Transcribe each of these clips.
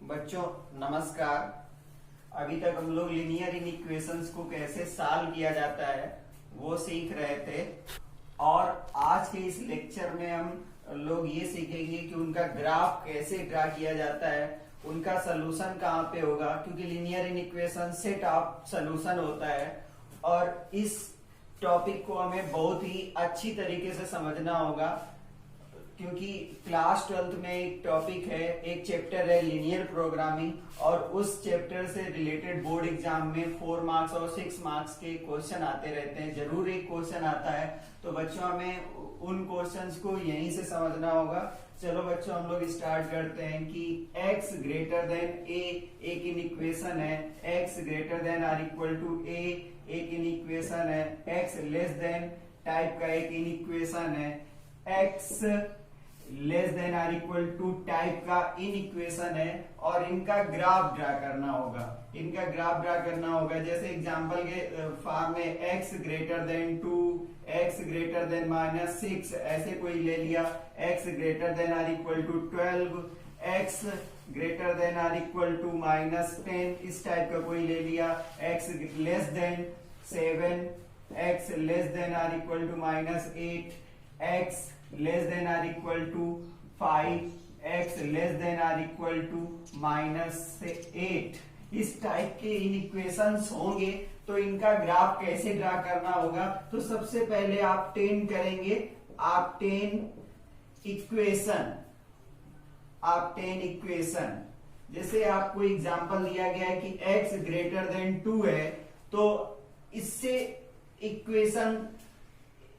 बच्चों नमस्कार। अभी तक हम लोग लिनियर इनइक्वेशंस को कैसे सॉल्व किया जाता है वो सीख रहे थे और आज के इस लेक्चर में हम लोग ये सीखेंगे कि उनका ग्राफ कैसे ड्रा किया जाता है, उनका सलूशन कहाँ पे होगा, क्योंकि linear inequation set of solution होता है और इस टॉपिक को हमें बहुत ही अच्छी तरीके से समझना होगा क्योंकि क्लास 12th में एक टॉपिक है, एक चैप्टर है लिनियर प्रोग्रामिंग और उस चैप्टर से रिलेटेड बोर्ड एग्जाम में 4 मार्क्स और 6 मार्क्स के क्वेश्चन आते रहते हैं। जरूर एक क्वेश्चन आता है, तो बच्चों हमें उन क्वेश्चंस को यहीं से समझना होगा। चलो बच्चों हम लोग स्टार्ट करते हैं कि x ग्रेटर देन a एक इनइक्वेशन है, x greater than or equal to a एक इनइक्वेशन है, x लेस देन टाइप का एक इनइक्वेशन है, x less than or equal to type का इनइक्वेशन है और इनका ग्राफ ड्रा करना होगा। इनका ग्राफ ड्रा करना होगा जैसे एग्जांपल के फॉर्म में x greater than 2, x greater than -6 ऐसे कोई ले लिया, x greater than or equal to 12, x greater than or equal to -10 इस टाइप का कोई ले लिया, x less than 7, x less than or equal to -8, x less than or equal to 5, x less than or equal to -8 इस type के इनइक्वेशंस होंगे तो इनका ग्राफ कैसे ड्रा करना होगा। तो सबसे पहले आप 10 करेंगे, आप 10 इक्वेशन जैसे आपको एग्जांपल दिया गया है कि x ग्रेटर देन 2 है तो इससे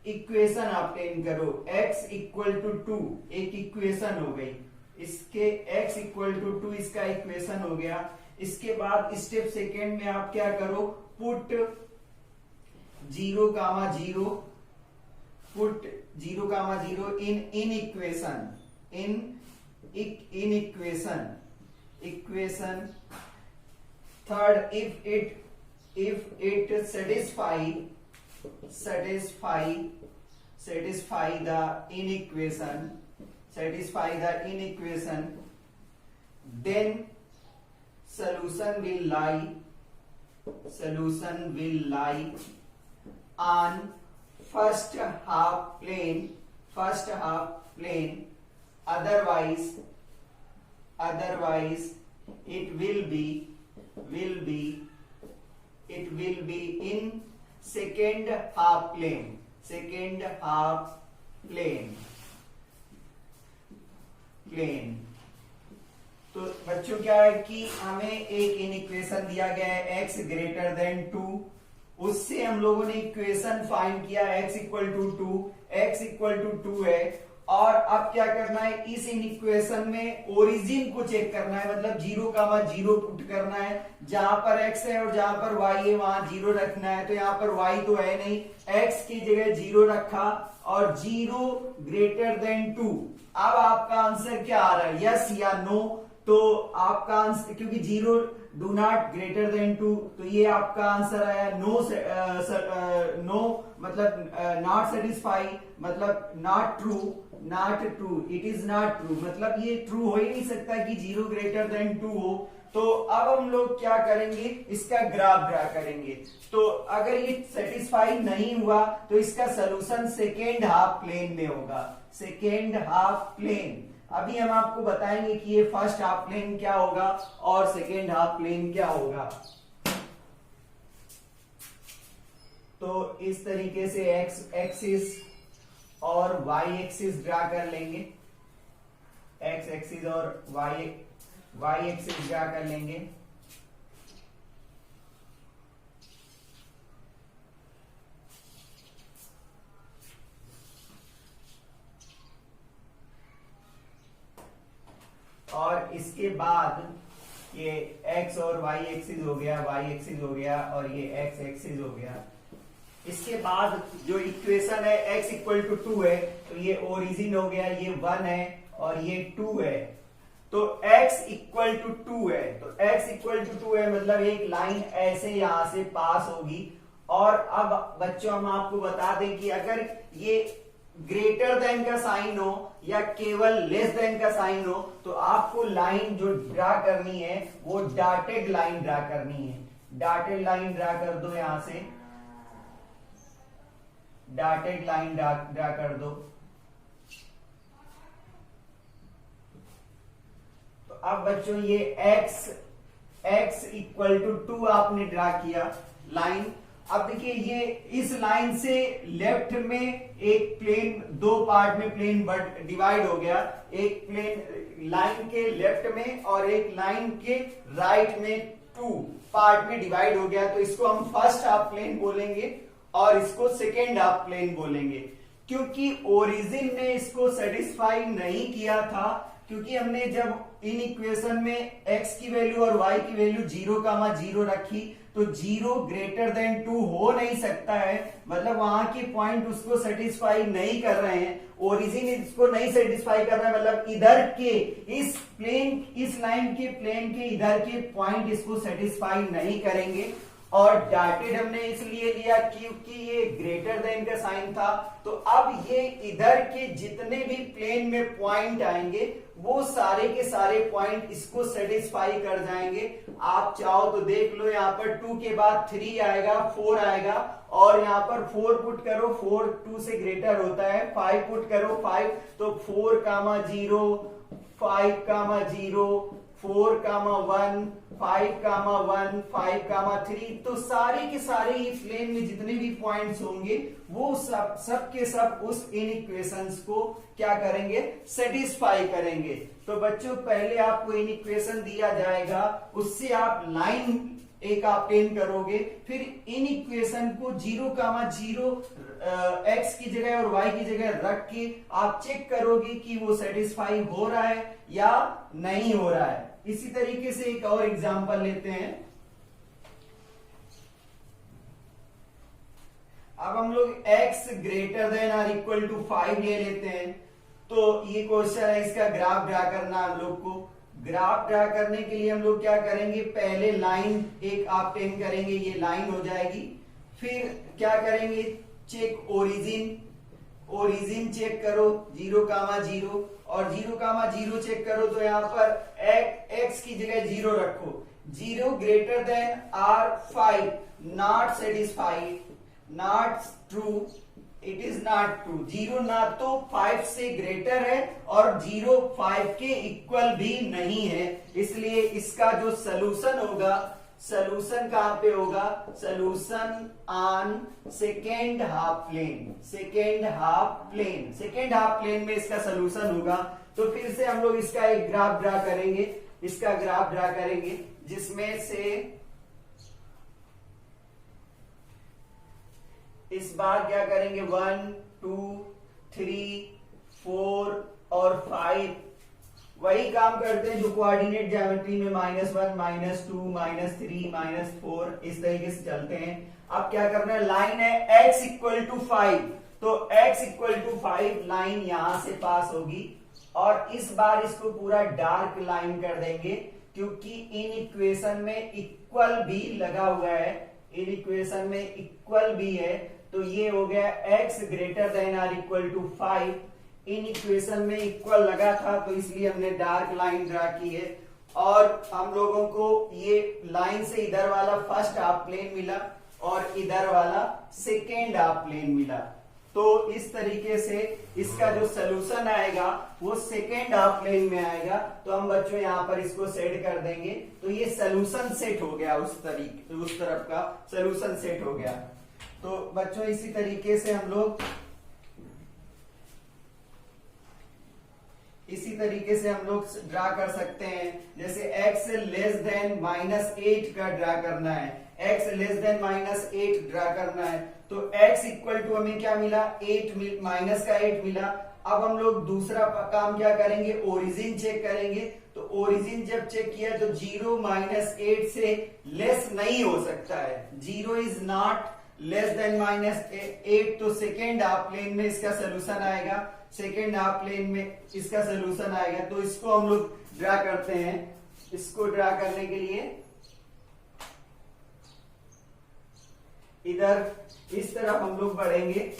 इक्वेशन आप 10 करो, x इक्वल टू 2 एक इक्वेशन हो गई, इसके x इक्वल टू 2 इसका इक्वेशन हो गया। इसके बाद स्टेप सेकेंड में आप क्या करो, put 0, 0 in equation third if it satisfy the inequation then solution will lie on first half plane otherwise it will be in second half plane तो बच्चों क्या है कि हमें एक इनइक्वेशन दिया गया है x ग्रेटर देन 2, उससे हम लोगों ने इक्वेशन फाइंड किया x equal to 2, x equal to 2 है और अब क्या करना है, इस इनइक्वेशन में ओरिजिन को चेक करना है, मतलब 0, 0 पुट करना है, जहां पर x है और जहां पर y है वहां 0 रखना है। तो यहाँ पर y तो है नहीं, x की जगह 0 रखा और 0 ग्रेटर देन 2। अब आपका आंसर क्या आ रहा है, यस या नो। तो आपका आंसर क्योंकि 0 डू नॉट ग्रेटर देन 2 तो ये आपका आंसर आया नो मतलब नॉट सेटिस्फाई मतलब not true it is not true, मतलब ये ट्रू हो ही नहीं सकता कि 0 ग्रेटर देन 2 हो। तो अब हम लोग क्या करेंगे, इसका ग्राफ ड्रा करेंगे। तो अगर ये सेटिस्फाई नहीं हुआ तो इसका सलूशन सेकेंड हाफ प्लेन में होगा, सेकेंड हाफ प्लेन। अभी हम आपको बताएंगे कि ये फर्स्ट हाफ प्लेन क्या होगा और सेकेंड हाफ प्लेन क्या होगा। तो इस तरीके से x एक्सिस और y एक्सिस ड्रा कर लेंगे, x एक्सिस और y एक्सिस ड्रा कर लेंगे। और इसके बाद ये x और y एक्सिस हो गया, y एक्सिस हो गया और ये x एक्सिस हो गया। इसके बाद जो इक्वेशन है x इक्वल टू 2 है तो ये ओरिजिन हो गया, ये 1 है और ये 2 है। तो x इक्वल टू 2 है, तो x इक्वल टू 2 है मतलब एक लाइन ऐसे यहां से पास होगी। और अब बच्चों हम आपको बता दें कि अगर ये ग्रेटर देन का साइन हो या केवल लेस देन का साइन हो तो आपको लाइन जो ड्रा करनी है वो डॉटेड लाइन ड्रा करनी है। डॉटेड लाइन ड्रा कर दो, यहां से डॉटेड लाइन ड्रा कर दो। तो अब बच्चों ये x इक्वल टू 2 आपने ड्रा किया लाइन। अब देखिए ये इस लाइन से लेफ्ट में एक प्लेन, दो पार्ट में प्लेन डिवाइड हो गया, एक प्लेन लाइन के लेफ्ट में और एक लाइन के राइट में, 2 पार्ट में डिवाइड हो गया। तो इसको हम फर्स्ट हाफ प्लेन बोलेंगे और इसको सेकेंड हाफ प्लेन बोलेंगे। क्योंकि ओरिजिन ने इसको सेटिस्फाई नहीं किया था, क्योंकि हमने जब इन इक्वेशन में x की वैल्यू और y की वैल्यू 0,0 रखी तो 0 ग्रेटर देन 2 हो नहीं सकता है, मतलब वहां के पॉइंट उसको सेटिस्फाई नहीं कर रहे हैं, ओरिजिन इसको नहीं सेटिस्फाई कर रहा है, मतलब इधर के इस प्लेन, इस लाइन के प्लेन के इधर के पॉइंट इसको सेटिस्फाई नहीं करेंगे। और डॉटेड हमने इसलिए लिया क्योंकि ये ग्रेटर देन का साइन था। तो अब ये इधर के जितने भी प्लेन में पॉइंट आएंगे वो सारे के सारे पॉइंट इसको सेटिस्फाई कर जाएंगे। आप चाहो तो देख लो, यहाँ पर 2 के बाद 3 आएगा, 4 आएगा, और यहाँ पर 4 पुट करो, 4 2 से ग्रेटर होता है, 5 पुट करो 5, तो 4, 0 5, 0 4, 1 5, 1 5, 3। तो सारे के सारे ही प्लेन में जितने भी पॉइंट्स होंगे वो सब के सब उस इन इक्वेशंस को क्या करेंगे, सेटिस्फाई करेंगे। तो बच्चों पहले आपको इन इक्वेशन दिया जाएगा, उससे आप लाइन एक ऑब्टेन करोगे, फिर इन इक्वेशन को 0,0 x की जगह और y की जगह रख के आप चेक करोगे कि वो सेटिस्फाई हो रहा है या नहीं हो रहा है। इसी तरीके से एक और एग्जांपल लेते हैं। अब हम लोग x ग्रेटर देन और इक्वल टू 5 ले लेते हैं। तो ये क्वेश्चन है, इसका ग्राफ ड्रा करना हम लोग को। ग्राफ ड्रा करने के लिए हम लोग क्या करेंगे, पहले लाइन एक ऑब्टेन करेंगे, ये लाइन हो जाएगी। फिर क्या करेंगे, चेक ओरिजिन चेक करो 0,0 और 0,0 चेक करो। तो यहां पर x की जगह 0 रखो। 0 greater than or 5, not satisfied, not true, it is not true. 0 ना तो 5 से ग्रेटर है और 0 5 के इक्वल भी नहीं है, इसलिए इसका जो सोल्यूशन होगा, सोल्यूशन कहां पे होगा, solution on second half plane, second half plane में इसका सोल्यूशन होगा। तो फिर से हम लोग इसका एक ग्राफ ड्रा करेंगे, जिसमें से इस बार क्या करेंगे, 1 2 3 4 और 5 वही काम करते हैं जो कोऑर्डिनेट ज्योमेट्री में -1 -2 -3 -4 इस तरीके से चलते हैं। अब क्या करना है, लाइन है x इक्वल टू 5, तो x इक्वल टू 5 लाइन यहां से पास होगी और इस बार इसको पूरा डार्क लाइन कर देंगे, क्योंकि इन इक्वेशन में इक्वल भी लगा हुआ है, इन इक्वेशन में इक्वल भी है। तो ये हो गया x ग्रेटर देन और इक्वल टू 5, इन इक्वेशन में इक्वल लगा था तो इसलिए हमने डार्क लाइन ड्रा की है। और हम लोगों को ये लाइन से इधर वाला फर्स्ट हाफ प्लेन मिला और इधर वाला सेकेंड हाफ प्लेन मिला। तो इस तरीके से इसका जो सोल्यूशन आएगा वो सेकेंड हाफ प्लेन में आएगा। तो हम बच्चों यहां पर इसको सेट कर देंगे, तो ये सोल्यूशन सेट हो गया, उस तरफ का सोल्यूशन सेट हो गया। तो बच्चों इसी तरीके से हम लोग ड्रा कर सकते हैं। जैसे x लेस देन -8 का ड्रा करना है, x लेस देन -8 ड्रा करना है, तो x इक्वल टू हमें क्या मिला, -8 मिला। अब हम लोग दूसरा काम क्या करेंगे, ओरिजिन चेक करेंगे। तो ओरिजिन जब चेक किया तो 0 -8 से लेस नहीं हो सकता है, 0 इज नॉट लेस देन -8। तो सेकेंड हाफ प्लेन में इसका सोल्यूशन आएगा, सेकेंड हाफ प्लेन में इसका सोल्यूशन आएगा। तो इसको हम लोग ड्रा करते हैं। इसको ड्रा करने के लिए इधर इस तरफ हम लोग बढ़ेंगे,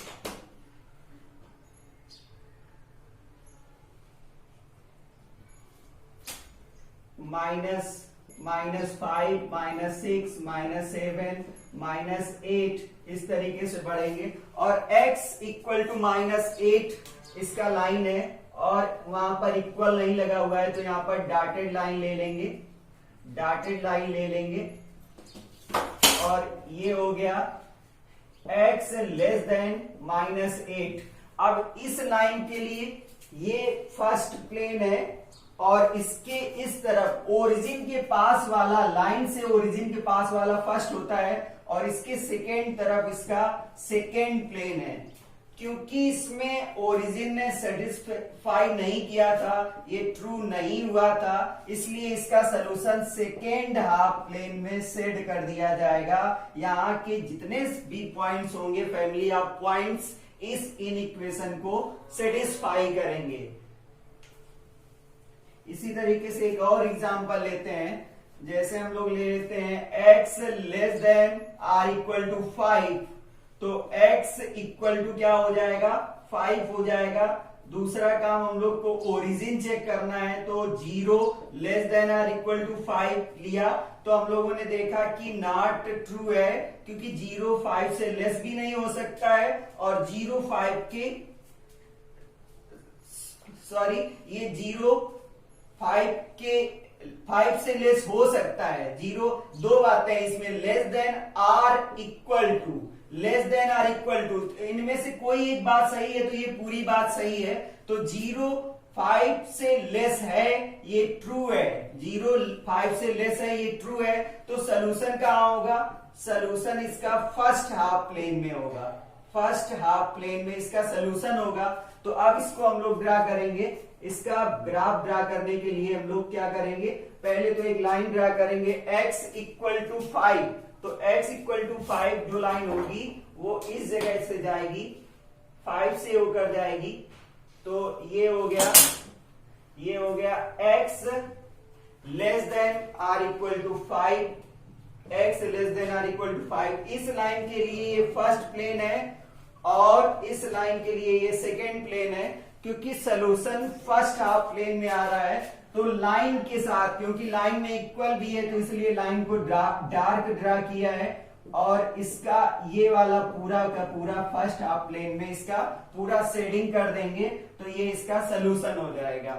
-5 -6 -7 -8 इस तरीके से बढ़ेंगे और x इक्वल टू -8 इसका लाइन है और वहां पर इक्वल नहीं लगा हुआ है तो यहां पर डॉटेड लाइन ले लेंगे, डॉटेड लाइन ले लेंगे और ये हो गया x लेस देन -8। अब इस लाइन के लिए ये फर्स्ट प्लेन है और इसके इस तरफ ओरिजिन के पास वाला, लाइन से ओरिजिन के पास वाला फर्स्ट होता है और इसके सेकेंड तरफ इसका सेकेंड प्लेन है। क्योंकि इसमें ओरिजिन ने सेटिस्फाई नहीं किया था, ये ट्रू नहीं हुआ था, इसलिए इसका सलूशन सेकेंड हाफ प्लेन में सेट कर दिया जाएगा। यहाँ के जितने भी पॉइंट्स होंगे फैमिली ऑफ पॉइंट्स इस इन इक्वेशन को सेटिस्फाई करेंगे। इसी तरीके से एक और एग्जांपल लेते हैं, जैसे हम लोग ले लेते हैं x less than r equal to 5, तो x इक्वल टू क्या हो जाएगा 5 हो जाएगा। दूसरा काम हम लोग को ओरिजिन चेक करना है, तो 0 less than r equal to 5 लिया तो हम लोगों ने देखा कि नॉट ट्रू है, क्योंकि 0 5 से लेस भी नहीं हो सकता है और 0 5 के सॉरी ये 0 5 से लेस हो सकता है। 0 दो बातें इसमें, less than or equal to, less than or equal to, इनमें से कोई एक बात सही है तो ये पूरी बात सही है। तो 0 5 से लेस है ये ट्रू है, 0 5 से लेस है ये ट्रू है। तो सलूशन कहां होगा, सलूशन इसका फर्स्ट हाफ प्लेन में होगा, फर्स्ट हाफ प्लेन में इसका सलूशन होगा। तो अब इसको हम लोग ड्रा करेंगे। इसका ग्राफ ड्रा करने के लिए हम लोग क्या करेंगे, पहले तो एक लाइन ड्रा करेंगे x इक्वल टू 5, तो x इक्वल टू 5 जो लाइन होगी वो इस जगह से जाएगी, 5 से होकर जाएगी। तो ये हो गया x less than r equal to 5, x less than r equal to 5। इस लाइन के लिए ये फर्स्ट प्लेन है और इस लाइन के लिए ये सेकेंड प्लेन है। क्योंकि सलूशन फर्स्ट हाफ प्लेन में आ रहा है तो लाइन के साथ, क्योंकि लाइन में इक्वल भी है तो इसलिए लाइन को डार्क ड्रा किया है और इसका ये वाला पूरा का पूरा फर्स्ट हाफ प्लेन में इसका पूरा शेडिंग कर देंगे तो ये इसका सलूशन हो जाएगा।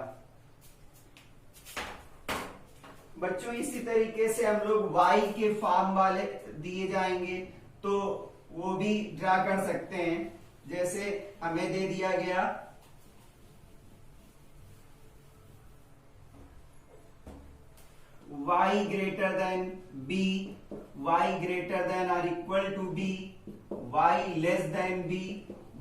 बच्चों इसी तरीके से हम लोग y के फॉर्म वाले दिए जाएंगे तो वो भी ड्रा कर सकते हैं। जैसे हमें दे दिया गया y greater than b, y greater than or equal to b, y less than b,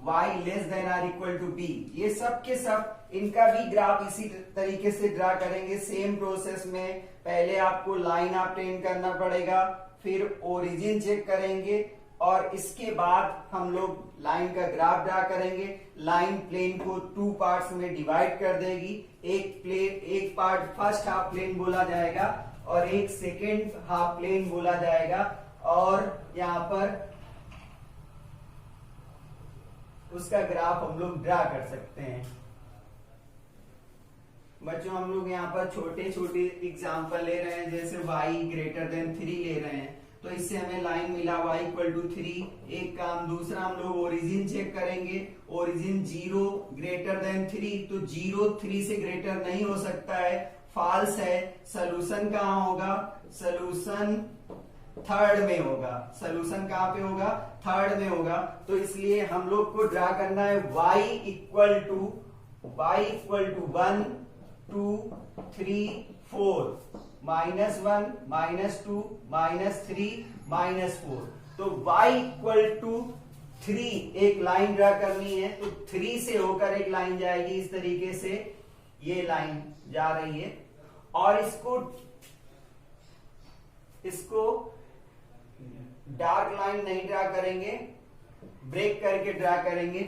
y less than or equal to b। ये सब के सब इनका भी ग्राफ इसी तरीके से ड्रा करेंगे सेम प्रोसेस में। पहले आपको लाइन ऑब्टेन करना पड़ेगा, फिर ओरिजिन चेक करेंगे और इसके बाद हम लोग लाइन का ग्राफ ड्रा करेंगे। लाइन प्लेन को 2 पार्ट्स में डिवाइड कर देगी, एक पार्ट फर्स्ट हाफ प्लेन बोला जाएगा और एक सेकेंड हाफ प्लेन बोला जाएगा और यहाँ पर उसका ग्राफ हम लोग ड्रा कर सकते हैं। बच्चों हम लोग यहाँ पर छोटे छोटे एग्जाम्पल ले रहे हैं, जैसे y ग्रेटर देन 3 ले रहे हैं तो इससे हमें लाइन मिला y इक्वल टू 3, एक काम। दूसरा हम लोग ओरिजिन चेक करेंगे, ओरिजिन 0 ग्रेटर देन 3, तो 0 3 से ग्रेटर नहीं हो सकता है, फॉल्स है। सलूशन कहाँ होगा, सलूशन थर्ड में होगा, सलूशन कहाँ पे होगा, थर्ड में होगा। तो इसलिए हम लोग को ड्रा करना है y इक्वल टू 1 2 3 4 -1 -2 -3 -4। तो y इक्वल टू 3 एक लाइन ड्रा करनी है तो 3 से होकर एक लाइन जाएगी, इस तरीके से ये लाइन जा रही है और इसको डार्क लाइन नहीं ड्रा करेंगे, ब्रेक करके ड्रा करेंगे।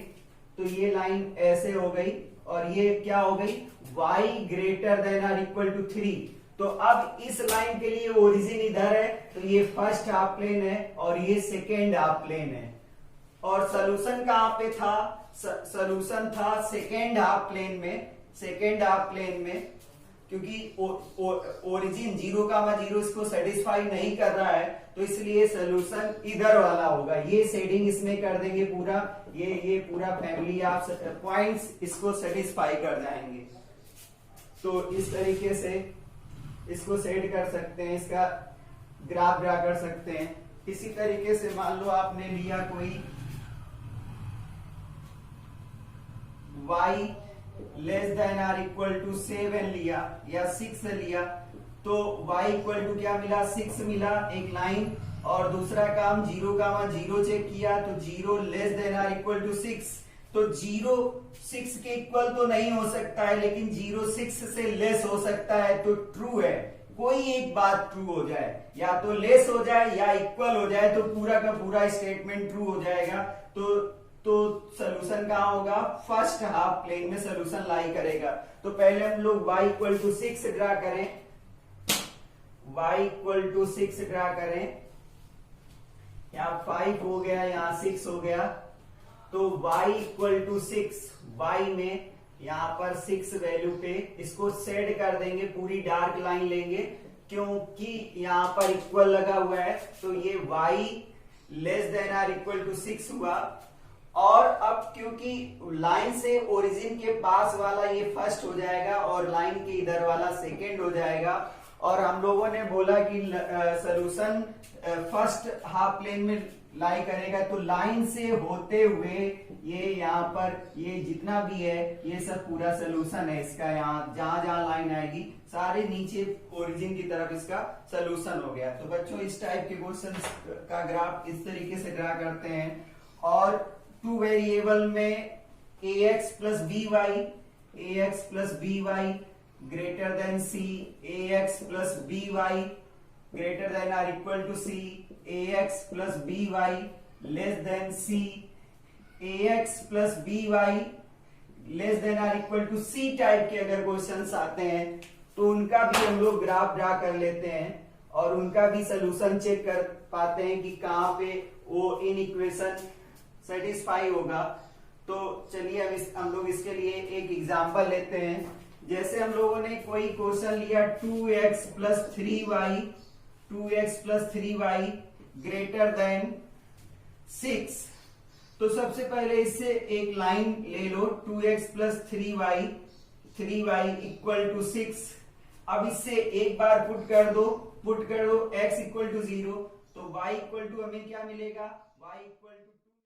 तो ये लाइन ऐसे हो गई और ये क्या हो गई, y ग्रेटर देन और इक्वल टू 3। तो अब इस लाइन के लिए ओरिजिन इधर है तो ये फर्स्ट हाफ प्लेन है और ये सेकेंड हाफ प्लेन है। और सॉल्यूशन कहां पे था, सॉल्यूशन था सेकेंड हाफ प्लेन में, सेकेंड हाफ प्लेन में, क्योंकि ओरिजिन ओरिजिन 0,0 इसको सेटिस्फाई नहीं कर रहा है, तो इसलिए सोल्यूशन इधर वाला होगा। ये शेडिंग इसमें कर देंगे पूरा, ये पूरा फैमिली ऑफ पॉइंट्स इसको सेटिस्फाई कर जाएंगे। तो इस तरीके से इसको सेट कर सकते हैं, इसका ग्राफ ड्रा कर सकते हैं। इसी तरीके से मान लो आपने लिया कोई y less than or equal to 7 लिया या 6 लिया, तो y इक्वल टू क्या मिला, 6 मिला एक लाइन। और दूसरा काम 0,0 चेक किया तो 0 less than or equal to 6, तो 0 6 के इक्वल तो नहीं हो सकता है, लेकिन 0 6 से लेस हो सकता है, तो ट्रू है। कोई एक बात ट्रू हो जाए, या तो लेस हो जाए या इक्वल हो जाए, तो पूरा का पूरा स्टेटमेंट ट्रू हो जाएगा। तो सोल्यूशन कहां होगा, फर्स्ट हाफ प्लेन में सोल्यूशन लाई करेगा। तो पहले हम लोग y इक्वल टू 6 ड्रा करें, y इक्वल टू 6 ड्रा करें। यहाँ 5 हो गया, यहाँ 6 हो गया, तो y इक्वल टू 6, y में यहाँ पर 6 वैल्यू पे इसको सेट कर देंगे, पूरी डार्क लाइन लेंगे, क्योंकि यहाँ पर इक्वल लगा हुआ है, तो ये y less than or equal to 6 हुआ। और अब क्योंकि लाइन से ओरिजिन के पास वाला ये फर्स्ट हो जाएगा और लाइन के इधर वाला सेकेंड हो जाएगा, और हम लोगों ने बोला कि सोल्यूशन फर्स्ट हाफ प्लेन में लाई करेगा, तो लाइन से होते हुए ये यहाँ पर ये जितना भी है ये सब पूरा सोल्यूशन है इसका। यहाँ जहां जहां लाइन आएगी सारे नीचे ओरिजिन की तरफ इसका सोल्यूशन हो गया। तो बच्चों इस टाइप के क्वेश्चन का ग्राफ इस तरीके से ड्रा करते हैं। और टू वेरिएबल में ax plus by greater than c, ax plus by greater than or equal to c, ax plus by less than c, ax plus by less than or equal to c type के अगर questions आते हैं तो उनका भी हम लोग graph draw कर लेते हैं और उनका भी सोल्यूशन चेक कर पाते हैं कि कहां पे वो इन इक्वेशन सेटिस्फाई होगा। तो चलिए अब हम लोग इसके लिए एक एग्जांपल लेते हैं। जैसे हम लोगों ने कोई क्वेश्चन लिया 2x plus 3y greater than 6, तो सबसे पहले इससे एक लाइन ले लो, 2x plus 3y equal to 6। अब इससे एक बार पुट कर दो x इक्वल टू 0, तो y इक्वल टू हमें क्या मिलेगा, y इक्वल